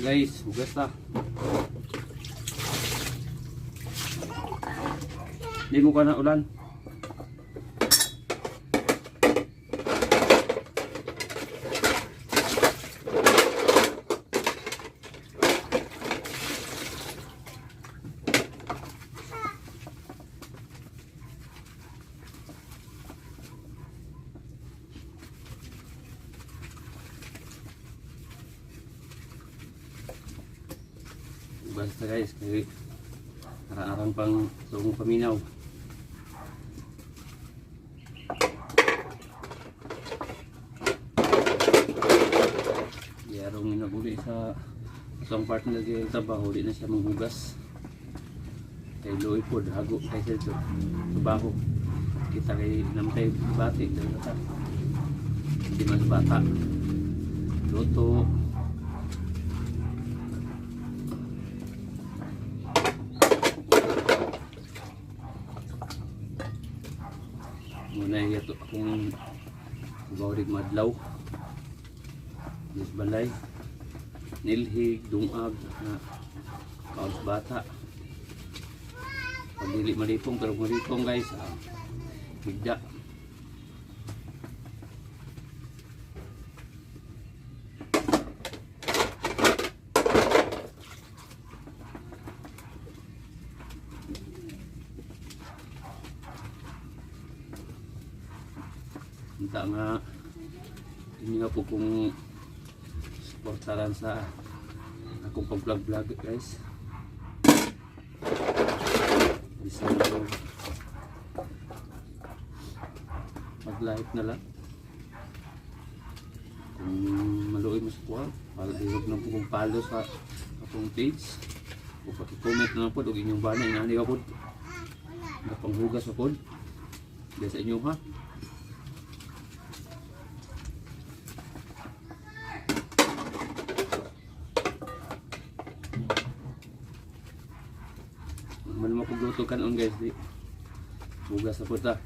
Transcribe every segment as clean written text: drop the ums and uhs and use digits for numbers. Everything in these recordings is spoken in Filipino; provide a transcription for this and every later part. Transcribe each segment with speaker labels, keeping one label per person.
Speaker 1: guys, hugas ta. Hindi mo ka na ulan. Basta guys, kaya arang-arang pang tungong paminaw. Yarong inabuli sa isang partner kaya trabaho, di na siya manghugas. Kay Loy po, hago kay Sergio, trabaho. Kita kay namatay bati, hindi mas bata. Luto. Muna yato akong bawrig madlaw, balay, nilhig, dungag, na kaos bata. Pag dili malipong, pero malipong guys, higda. Minta nga hindi nga po kung supportaran sa akong pag-vlog guys. Bisa mag-like na lang kung maluoy mo sa kuha, palihog na po kung follow sa akong page o paki-comment na lang po og inyong banay na hindi ako napanghugas ako dahil sa inyo ha. Ano makugluto kanon guys, di bugas na po ta.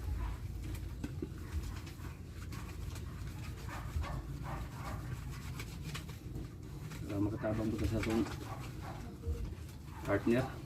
Speaker 1: Para makatabang po sa itong partner.